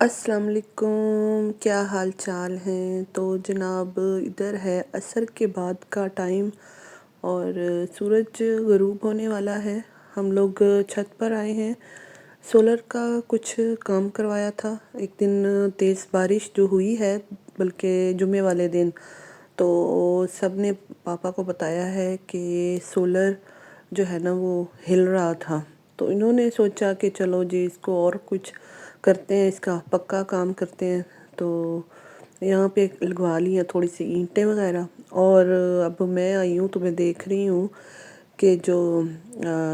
السلام علیکم، کیا حال چال ہیں؟ تو جناب ادھر ہے عصر کے بعد کا ٹائم اور سورج غروب ہونے والا ہے۔ ہم لوگ چھت پر آئے ہیں، سولر کا کچھ کام کروایا تھا۔ ایک دن تیز بارش جو ہوئی ہے، بلکہ جمعے والے دن، تو سب نے پاپا کو بتایا ہے کہ سولر جو ہے نا وہ ہل رہا تھا، تو انہوں نے سوچا کہ چلو جی اس کو اور کچھ کرتے ہیں، اس کا پکا کام کرتے ہیں۔ تو یہاں پہ لگوا لی ہیں تھوڑی سی اینٹیں وغیرہ، اور اب میں آئی ہوں تو میں دیکھ رہی ہوں کہ جو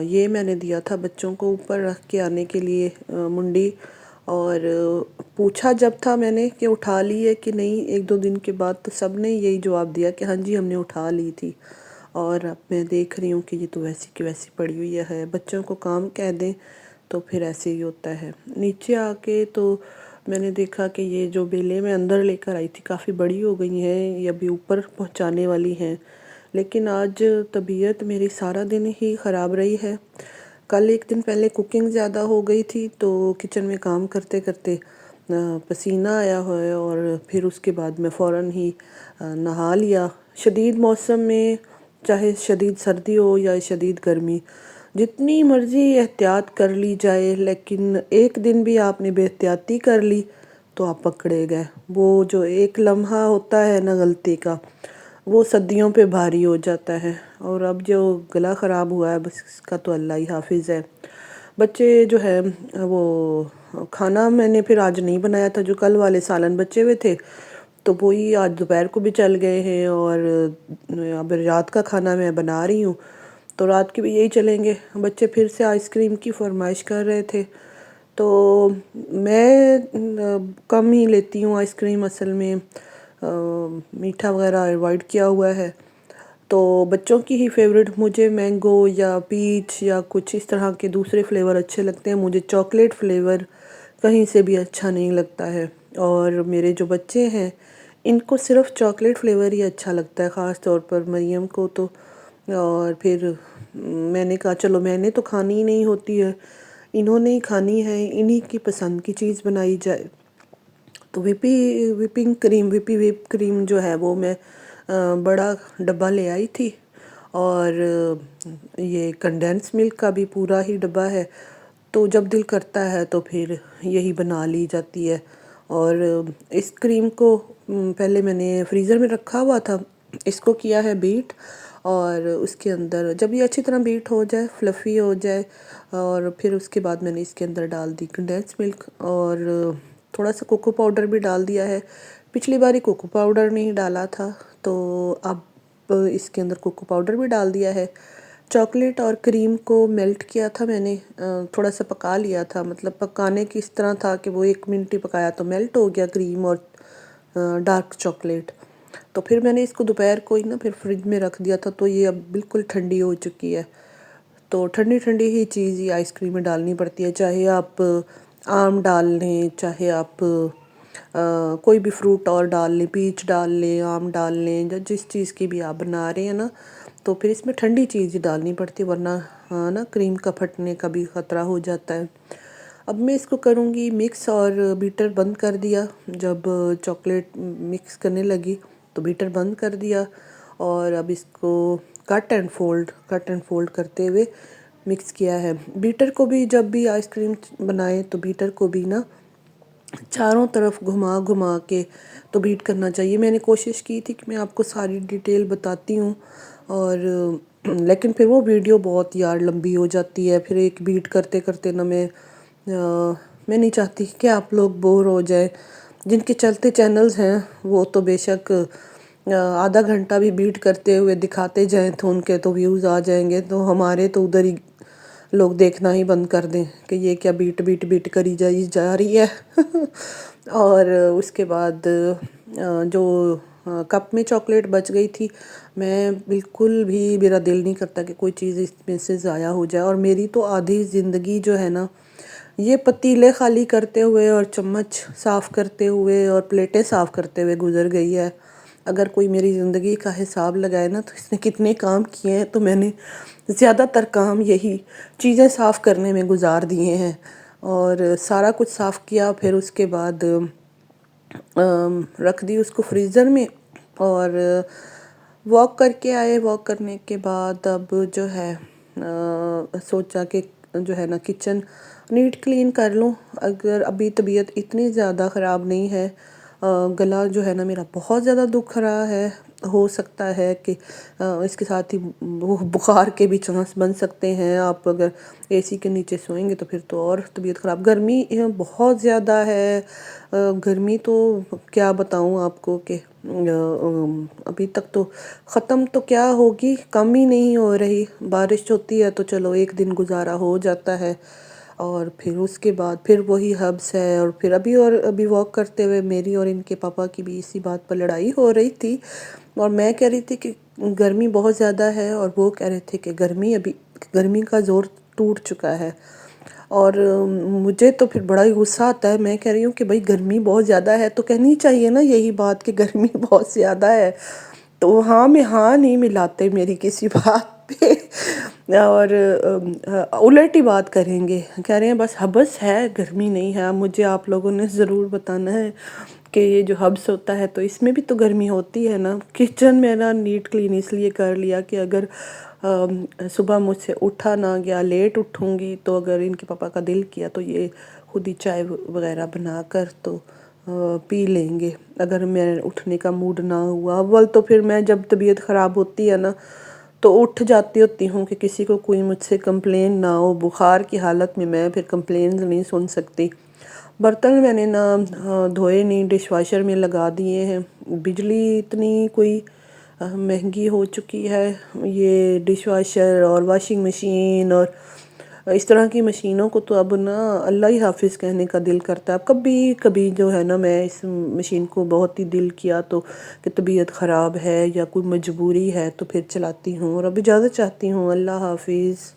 یہ میں نے دیا تھا بچوں کو اوپر رکھ کے آنے کے لیے منڈی، اور پوچھا جب تھا میں نے کہ اٹھا لی ہے کہ نہیں ایک دو دن کے بعد، تو سب نے یہی جواب دیا کہ ہاں جی ہم نے اٹھا لی تھی۔ اور اب میں دیکھ رہی ہوں کہ یہ تو ویسی کی ویسی پڑی ہوئی ہے، بچوں کو کام کہہ دیں تو پھر ایسے ہی ہوتا ہے۔ نیچے آ کے تو میں نے دیکھا کہ یہ جو بیلیں میں اندر لے کر آئی تھی کافی بڑی ہو گئی ہیں، یہ ابھی اوپر پہنچانے والی ہیں، لیکن آج طبیعت میری سارا دن ہی خراب رہی ہے۔ کل ایک دن پہلے کوکنگ زیادہ ہو گئی تھی تو کچن میں کام کرتے کرتے پسینہ آیا ہوا ہے، اور پھر اس کے بعد میں فوراً ہی نہا لیا۔ شدید موسم میں چاہے شدید سردی ہو یا شدید گرمی، جتنی مرضی احتیاط کر لی جائے، لیکن ایک دن بھی آپ نے بے احتیاطی کر لی تو آپ پکڑے گئے۔ وہ جو ایک لمحہ ہوتا ہے نا غلطی کا، وہ صدیوں پہ بھاری ہو جاتا ہے۔ اور اب جو گلا خراب ہوا ہے بس اس کا تو اللہ ہی حافظ ہے۔ بچے جو ہے وہ کھانا میں نے پھر آج نہیں بنایا تھا، جو کل والے سالن بچے ہوئے تھے تو وہی آج دوپہر کو بھی چل گئے ہیں، اور اب رات کا کھانا میں بنا رہی ہوں تو رات کی بھی یہی چلیں گے۔ بچے پھر سے آئس کریم کی فرمائش کر رہے تھے، تو میں کم ہی لیتی ہوں آئس کریم، اصل میں میٹھا وغیرہ اوائڈ کیا ہوا ہے۔ تو بچوں کی ہی فیوریٹ مجھے مینگو یا پیچ یا کچھ اس طرح کے دوسرے فلیور اچھے لگتے ہیں، مجھے چاکلیٹ فلیور کہیں سے بھی اچھا نہیں لگتا ہے۔ اور میرے جو بچے ہیں ان کو صرف چاکلیٹ فلیور ہی اچھا لگتا ہے، خاص طور پر مریم کو تو۔ اور پھر میں نے کہا چلو میں نے تو کھانی ہی نہیں ہوتی ہے، انہوں نے ہی کھانی ہے، انہی کی پسند کی چیز بنائی جائے۔ تو وپ کریم جو ہے وہ میں بڑا ڈبہ لے آئی تھی، اور یہ کنڈینس ملک کا بھی پورا ہی ڈبہ ہے، تو جب دل کرتا ہے تو پھر یہی بنا لی جاتی ہے۔ اور اس کریم کو پہلے میں نے فریزر میں رکھا ہوا تھا، اس کو کیا ہے بیٹ، اور اس کے اندر جب یہ اچھی طرح بیٹ ہو جائے، فلفی ہو جائے، اور پھر اس کے بعد میں نے اس کے اندر ڈال دی کنڈینس ملک، اور تھوڑا سا کوکو پاؤڈر بھی ڈال دیا ہے۔ پچھلی باری کوکو پاؤڈر نہیں ڈالا تھا، تو اب اس کے اندر کوکو پاؤڈر بھی ڈال دیا ہے۔ چاکلیٹ اور کریم کو میلٹ کیا تھا میں نے، تھوڑا سا پکا لیا تھا، مطلب پکانے کی اس طرح تھا کہ وہ 1 منٹ ہی پکایا تو میلٹ ہو گیا کریم اور ڈارک چاکلیٹ۔ تو پھر میں نے اس کو دوپہر کو ہی نا پھر فریج میں رکھ دیا تھا، تو یہ اب بالکل ٹھنڈی ہو چکی ہے۔ تو ٹھنڈی ٹھنڈی ہی چیز ہی آئس کریم میں ڈالنی پڑتی ہے، چاہے آپ آم ڈال لیں، چاہے آپ کوئی بھی فروٹ اور ڈال لیں، پیچ ڈال لیں، آم ڈال لیں، جس چیز کی بھی آپ بنا رہے ہیں نا، تو پھر اس میں ٹھنڈی چیز ہی ڈالنی پڑتی ہے، ورنہ نا کریم کا پھٹنے کا بھی خطرہ ہو جاتا ہے۔ اب میں اس کو کروں گی مکس، اور بیٹر بند کر دیا، جب چاکلیٹ مکس کرنے لگی تو بیٹر بند کر دیا، اور اب اس کو کٹ اینڈ فولڈ کرتے ہوئے مکس کیا ہے۔ بیٹر کو بھی جب بھی آئس کریم بنائیں تو بیٹر کو بھی نا چاروں طرف گھما گھما کے تو بیٹ کرنا چاہیے۔ میں نے کوشش کی تھی کہ میں آپ کو ساری ڈیٹیل بتاتی ہوں، اور لیکن پھر وہ ویڈیو بہت یار لمبی ہو جاتی ہے، پھر ایک بیٹ کرتے کرتے نا میں نہیں چاہتی کہ آپ لوگ بور ہو جائیں۔ جن کے چلتے چینلز ہیں وہ تو بے شک آدھا گھنٹہ بھی بیٹ کرتے ہوئے دکھاتے جائیں تو ان کے تو ویوز آ جائیں گے، تو ہمارے تو ادھر ہی لوگ دیکھنا ہی بند کر دیں کہ یہ کیا بیٹ بیٹ بیٹ کری جا رہی ہے۔ اور اس کے بعد جو کپ میں چاکلیٹ بچ گئی تھی، میں بالکل بھی میرا دل نہیں کرتا کہ کوئی چیز اس میں سے ضائع ہو جائے، اور میری تو آدھی زندگی جو ہے نا یہ پتیلے خالی کرتے ہوئے اور چمچ صاف کرتے ہوئے اور پلیٹیں صاف کرتے ہوئے گزر گئی ہے۔ اگر کوئی میری زندگی کا حساب لگائے نا تو اس نے کتنے کام کیے ہیں، تو میں نے زیادہ تر کام یہی چیزیں صاف کرنے میں گزار دیے ہیں۔ اور سارا کچھ صاف کیا، پھر اس کے بعد رکھ دی اس کو فریزر میں، اور واک کر کے آئے۔ واک کرنے کے بعد اب جو ہے سوچا کہ جو ہے نا کچن نیٹ کلین کر لوں، اگر ابھی طبیعت اتنی زیادہ خراب نہیں ہے، گلا جو ہے نا میرا بہت زیادہ دکھ رہا ہے، ہو سکتا ہے کہ اس کے ساتھ ہی بخار کے بھی چانس بن سکتے ہیں۔ آپ اگر اے سی کے نیچے سوئیں گے تو پھر تو اور طبیعت خراب۔ گرمی بہت زیادہ ہے، گرمی تو کیا بتاؤں آپ کو کہ ابھی تک تو ختم تو کیا ہوگی، کم ہی نہیں ہو رہی۔ بارش ہوتی ہے تو چلو ایک دن گزارا ہو جاتا ہے، اور پھر اس کے بعد پھر وہی ہبس ہے۔ اور پھر ابھی واک کرتے ہوئے میری اور ان کے پاپا کی بھی اسی بات پر لڑائی ہو رہی تھی، اور میں کہہ رہی تھی کہ گرمی بہت زیادہ ہے، اور وہ کہہ رہے تھے کہ گرمی کا زور ٹوٹ چکا ہے۔ اور مجھے تو پھر بڑا ہی غصہ آتا ہے، میں کہہ رہی ہوں کہ بھائی گرمی بہت زیادہ ہے تو کہنی چاہیے نا یہی بات کہ گرمی بہت زیادہ ہے، تو ہاں میں ہاں نہیں ملاتے میری کسی بات پہ، اور الٹ ہی بات کریں گے، کہہ رہے ہیں بس حبس ہے، گرمی نہیں ہے۔ مجھے آپ لوگوں نے ضرور بتانا ہے کہ یہ جو حبس ہوتا ہے تو اس میں بھی تو گرمی ہوتی ہے نا۔ کچن میں نا نیٹ کلین اس لیے کر لیا کہ اگر صبح مجھ سے اٹھا نہ گیا، لیٹ اٹھوں گی تو اگر ان کے پاپا کا دل کیا تو یہ خود ہی چائے وغیرہ بنا کر تو پی لیں گے۔ اگر میں اٹھنے کا موڈ نہ ہوا، اول تو پھر میں جب طبیعت خراب ہوتی ہے نا تو اٹھ جاتی ہوتی ہوں کہ کسی کو کوئی مجھ سے کمپلین نہ ہو۔ بخار کی حالت میں پھر کمپلینز نہیں سن سکتی۔ برتن میں نے نا دھوئے نہیں، ڈش واشر میں لگا دیے ہیں۔ بجلی اتنی کوئی مہنگی ہو چکی ہے، یہ ڈش واشر اور واشنگ مشین اور اس طرح کی مشینوں کو تو اب نا اللہ ہی حافظ کہنے کا دل کرتا ہے۔ کبھی کبھی جو ہے نا میں اس مشین کو بہت ہی دل کیا تو کہ طبیعت خراب ہے یا کوئی مجبوری ہے تو پھر چلاتی ہوں، اور اب اجازت چاہتی ہوں۔ اللہ حافظ۔